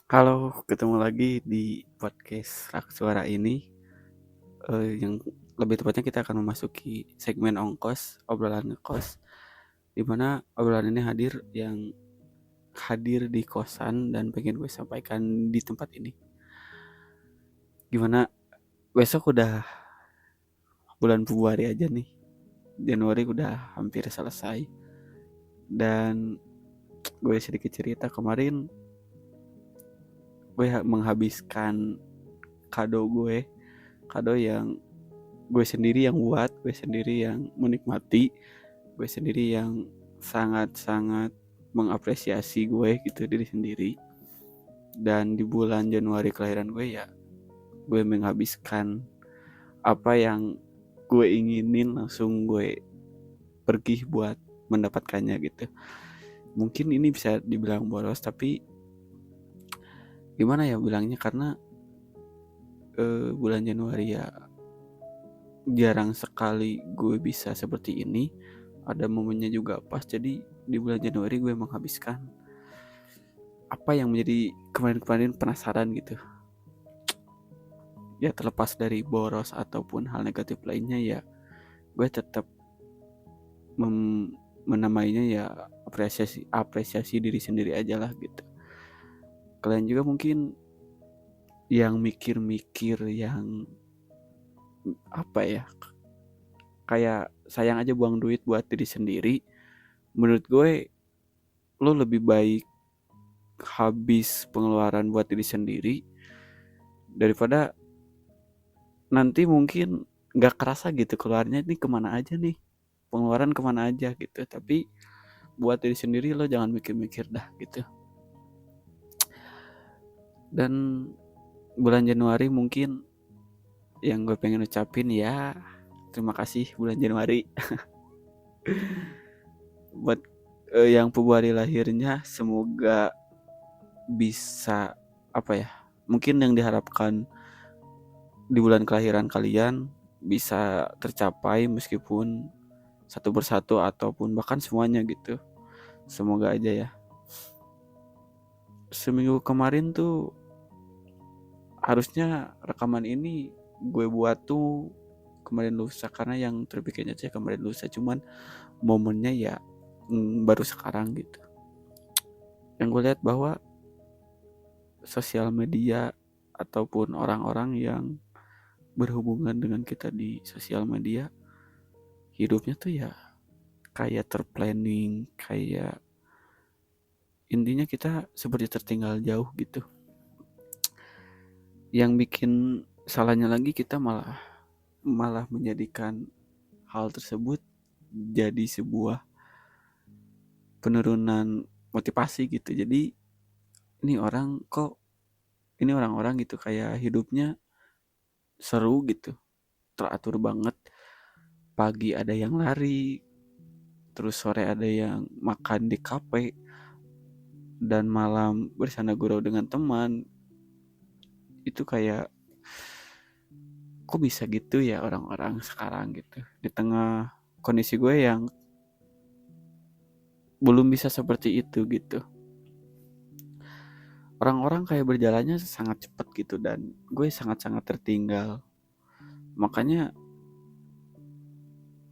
Halo, ketemu lagi di podcast Rak Suara ini, yang lebih tepatnya kita akan memasuki segmen ongkos, obrolan ngekos, di mana obrolan ini hadir di kosan dan pengen gue sampaikan di tempat ini. Gimana besok udah bulan Februari aja nih, Januari udah hampir selesai, dan gue sedikit cerita kemarin gue menghabiskan kado yang gue sendiri yang buat, gue sendiri yang menikmati, gue sendiri yang sangat-sangat mengapresiasi gue gitu diri sendiri. Dan di bulan Januari kelahiran gue ya, gue menghabiskan apa yang gue inginin, langsung gue pergi buat mendapatkannya gitu. Mungkin ini bisa dibilang boros, tapi gimana ya bilangnya, karena bulan Januari ya jarang sekali gue bisa seperti ini. Ada momennya juga pas, jadi di bulan Januari gue menghabiskan apa yang menjadi kemarin-kemarin penasaran gitu. Ya terlepas dari boros ataupun hal negatif lainnya, ya gue tetap menamainya ya apresiasi apresiasi diri sendiri aja lah gitu. Kalian juga mungkin yang mikir-mikir yang apa ya, kayak sayang aja buang duit buat diri sendiri. Menurut gue lo lebih baik habis pengeluaran buat diri sendiri daripada nanti mungkin nggak kerasa gitu keluarnya nih kemana aja nih, pengeluaran kemana aja gitu. Tapi buat diri sendiri lo jangan mikir-mikir dah gitu. Dan bulan Januari mungkin yang gue pengen ucapin ya, terima kasih bulan Januari buat yang Februari lahirnya. Semoga bisa apa ya, mungkin yang diharapkan di bulan kelahiran kalian bisa tercapai, meskipun satu persatu ataupun bahkan semuanya gitu. Semoga aja ya. Seminggu kemarin tuh harusnya rekaman ini gue buat tuh kemarin lusa, karena yang terbikinnya sih kemarin lusa, cuman momennya ya baru sekarang gitu. Yang gue lihat bahwa sosial media ataupun orang-orang yang berhubungan dengan kita di sosial media, hidupnya tuh ya kayak terplanning, kayak intinya kita seperti tertinggal jauh gitu. Yang bikin salahnya lagi, kita malah malah menjadikan hal tersebut jadi sebuah penurunan motivasi gitu. Jadi ini orang kok, ini orang-orang gitu kayak hidupnya seru gitu, teratur banget. Pagi ada yang lari, terus sore ada yang makan di kafe, dan malam bersana gurau dengan teman. Itu kayak, kok bisa gitu ya orang-orang sekarang gitu. Di tengah kondisi gue yang belum bisa seperti itu gitu. Orang-orang kayak berjalannya sangat cepat gitu, dan gue sangat-sangat tertinggal. Makanya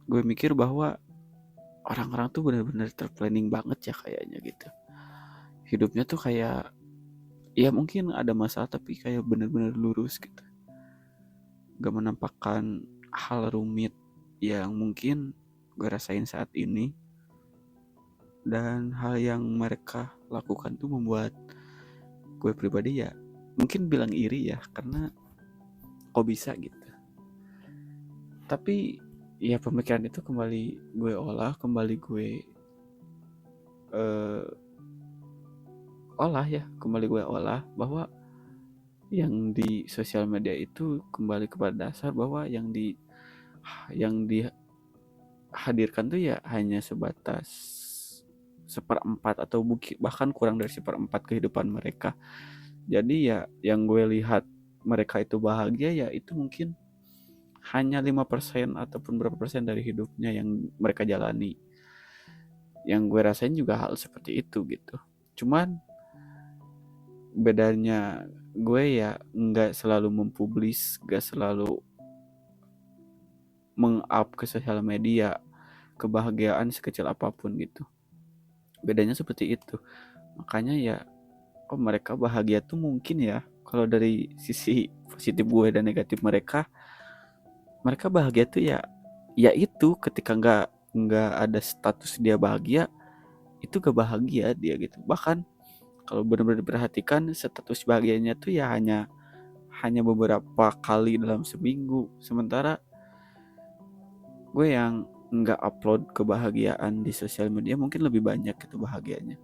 gue mikir bahwa orang-orang tuh benar-benar terplanning banget ya kayaknya gitu. Hidupnya tuh kayak, ya mungkin ada masalah tapi kayak benar-benar lurus gitu. Gak menampakkan hal rumit yang mungkin gue rasain saat ini. Dan hal yang mereka lakukan tuh membuat gue pribadi ya mungkin bilang iri ya, karena kok bisa gitu. Tapi ya pemikiran itu kembali gue eh, kembali gue olah bahwa yang di sosial media itu kembali kepada dasar bahwa yang dihadirkan tuh ya hanya sebatas seperempat atau bahkan kurang dari seperempat kehidupan mereka. Jadi ya yang gue lihat mereka itu bahagia, ya itu mungkin hanya 5% ataupun berapa persen dari hidupnya yang mereka jalani. Yang gue rasain juga hal seperti itu gitu. Cuman bedanya gue ya nggak selalu mempublis, nggak selalu meng-up ke sosial media kebahagiaan sekecil apapun gitu. Bedanya seperti itu. Makanya ya, oh mereka bahagia tuh mungkin ya, kalau dari sisi positif gue dan negatif mereka, mereka bahagia tuh ya, ya itu ketika nggak ada status dia bahagia, itu gak bahagia dia gitu. Bahkan kalau benar-benar diperhatikan, status bahagianya tuh ya hanya beberapa kali dalam seminggu. Sementara gue yang nggak upload kebahagiaan di sosial media mungkin lebih banyak gitu bahagianya.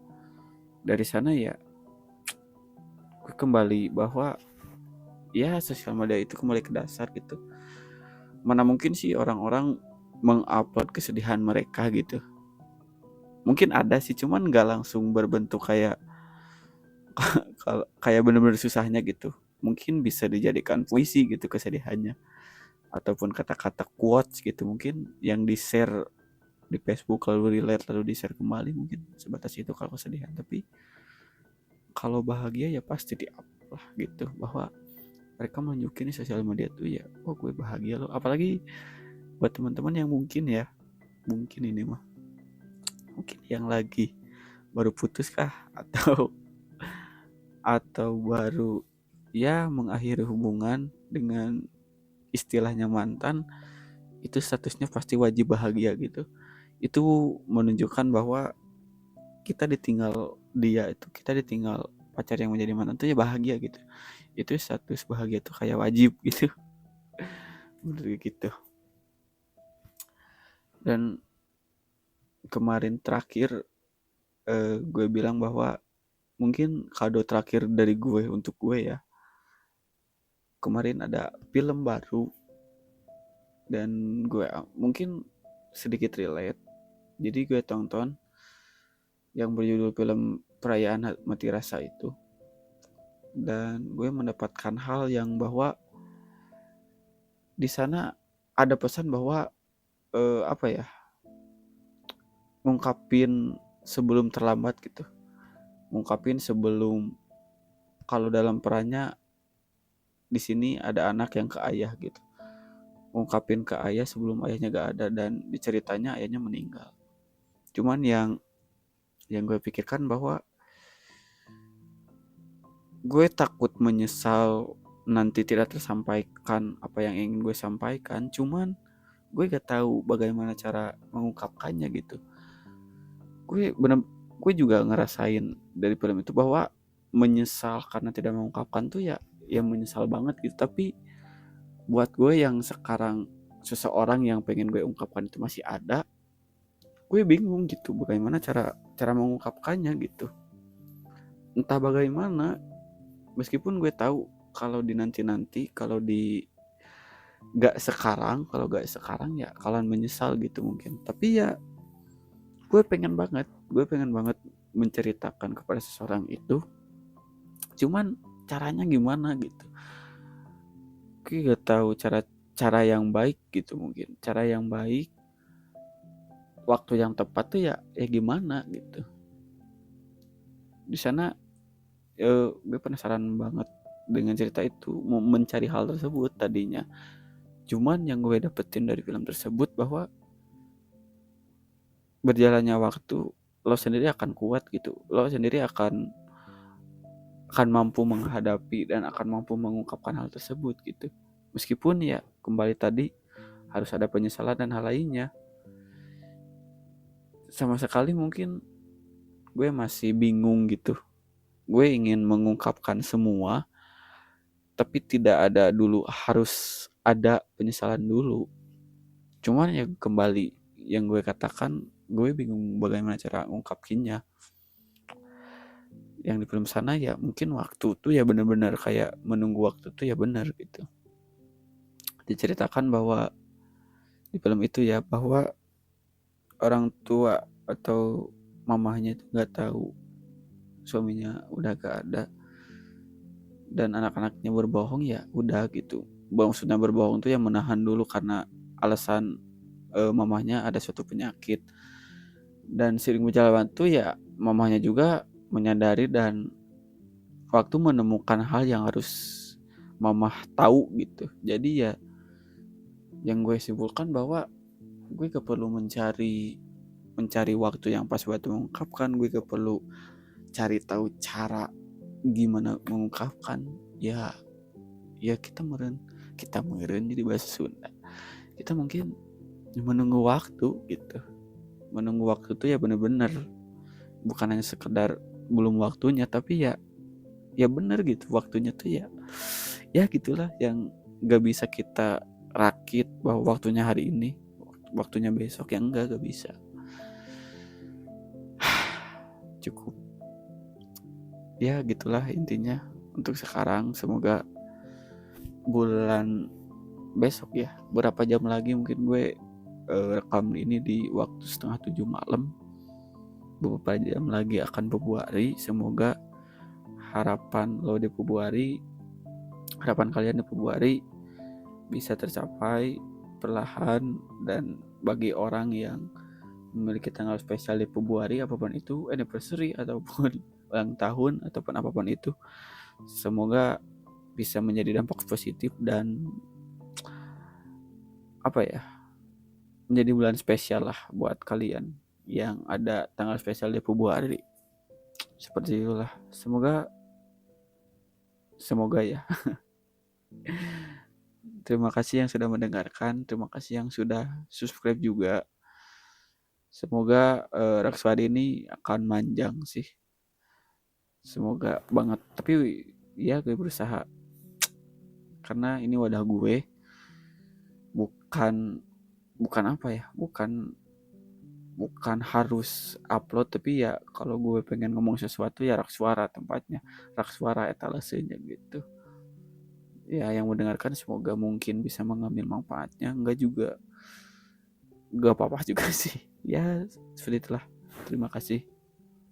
Dari sana ya gue kembali bahwa ya sosial media itu kembali ke dasar gitu. Mana mungkin sih orang-orang mengupload kesedihan mereka gitu. Mungkin ada sih, cuman nggak langsung berbentuk kayak kayak bener-bener susahnya gitu. Mungkin bisa dijadikan puisi gitu kesedihannya, ataupun kata-kata quotes gitu mungkin yang di share di Facebook lalu relate lalu di share kembali, mungkin sebatas itu kalau kesedihan. Tapi kalau bahagia ya pasti di up lah gitu, bahwa mereka menunjukin di sosial media tuh ya, oh gue bahagia loh. Apalagi buat teman-teman yang mungkin ini mah mungkin yang lagi baru putus kah, atau baru ya mengakhiri hubungan dengan istilahnya mantan, itu statusnya pasti wajib bahagia gitu. Itu menunjukkan bahwa kita ditinggal pacar yang menjadi mantan tuh ya bahagia gitu. Itu status bahagia tuh kayak wajib gitu. Menurut gitu. Dan kemarin terakhir gue bilang bahwa mungkin kado terakhir dari gue untuk gue ya, kemarin ada film baru dan gue mungkin sedikit relate. Jadi gue tonton yang berjudul film Perayaan Mati Rasa itu, dan gue mendapatkan hal yang bahwa di sana ada pesan bahwa apa ya, ngungkapin sebelum terlambat gitu, ngungkapin sebelum, kalau dalam perannya di sini ada anak yang ke ayah gitu, ngungkapin ke ayah sebelum ayahnya gak ada, dan diceritanya ayahnya meninggal. Cuman yang gue pikirkan bahwa gue takut menyesal nanti tidak tersampaikan apa yang ingin gue sampaikan. Cuman gue gak tahu bagaimana cara mengungkapkannya gitu. Gue juga ngerasain dari film itu bahwa menyesal karena tidak mengungkapkan tuh ya menyesal banget gitu. Tapi buat gue yang sekarang seseorang yang pengen gue ungkapkan itu masih ada, gue bingung gitu bagaimana cara mengungkapkannya gitu. Entah bagaimana, meskipun gue tahu kalau di nanti kalau di kalau gak sekarang ya kalian menyesal gitu mungkin. Tapi ya gue pengen banget menceritakan kepada seseorang itu, cuman caranya gimana gitu. Gue gak tahu cara yang baik gitu, mungkin cara yang baik, waktu yang tepat tuh ya gimana gitu. Di sana gue penasaran banget dengan cerita itu, mau mencari hal tersebut tadinya. Cuman yang gue dapetin dari film tersebut bahwa berjalannya waktu lo sendiri akan kuat gitu, lo sendiri akan mampu menghadapi dan akan mampu mengungkapkan hal tersebut gitu. Meskipun ya kembali tadi harus ada penyesalan dan hal lainnya. Sama sekali mungkin gue masih bingung gitu. Gue ingin mengungkapkan semua, tapi tidak ada dulu, harus ada penyesalan dulu. Cuman ya kembali yang gue katakan, gue bingung bagaimana cara ngungkapinnya. Yang di film sana ya mungkin waktu tuh ya benar-benar kayak menunggu waktu tuh ya benar gitu. Diceritakan bahwa di film itu ya bahwa orang tua atau mamahnya itu nggak tahu suaminya udah gak ada, dan anak-anaknya berbohong ya udah gitu. Maksudnya berbohong tuh ya menahan dulu karena alasan mamahnya ada suatu penyakit. Dan sering berjalan waktu ya mamahnya juga menyadari dan waktu menemukan hal yang harus mamah tahu gitu. Jadi ya yang gue simpulkan bahwa gue gak perlu mencari waktu yang pas buat mengungkapkan, gue gak perlu cari tahu cara gimana mengungkapkan. Ya kita meren jadi bahasa Sunda, kita mungkin menunggu waktu gitu. Menunggu waktu itu ya bener-bener bukan hanya sekedar belum waktunya, tapi ya bener gitu waktunya tuh ya gitulah, yang gak bisa kita rakit bahwa waktunya hari ini, waktunya besok, yang gak bisa. Cukup ya gitulah intinya untuk sekarang. Semoga bulan besok ya, berapa jam lagi mungkin gue rekam ini di waktu 6:30 malam, beberapa jam lagi akan Februari. Semoga harapan lo di Februari, harapan kalian di Februari bisa tercapai perlahan. Dan bagi orang yang memiliki tanggal spesial di Februari, apapun itu, anniversary ataupun ulang tahun ataupun apapun itu, semoga bisa menjadi dampak positif dan apa ya, menjadi bulan spesial lah buat kalian yang ada tanggal spesial di Februari. Seperti itulah. Semoga ya. Terima kasih yang sudah mendengarkan, terima kasih yang sudah subscribe juga. Semoga Rakswadi ini akan manjang sih. Semoga banget. Tapi ya gue berusaha, karena ini wadah gue. Bukan apa ya, bukan harus upload, tapi ya kalau gue pengen ngomong sesuatu ya rak suara tempatnya, rak suara etalasenya gitu. Ya yang mendengarkan semoga mungkin bisa mengambil manfaatnya, enggak juga enggak apa-apa juga sih. Ya seperti itulah. Terima kasih.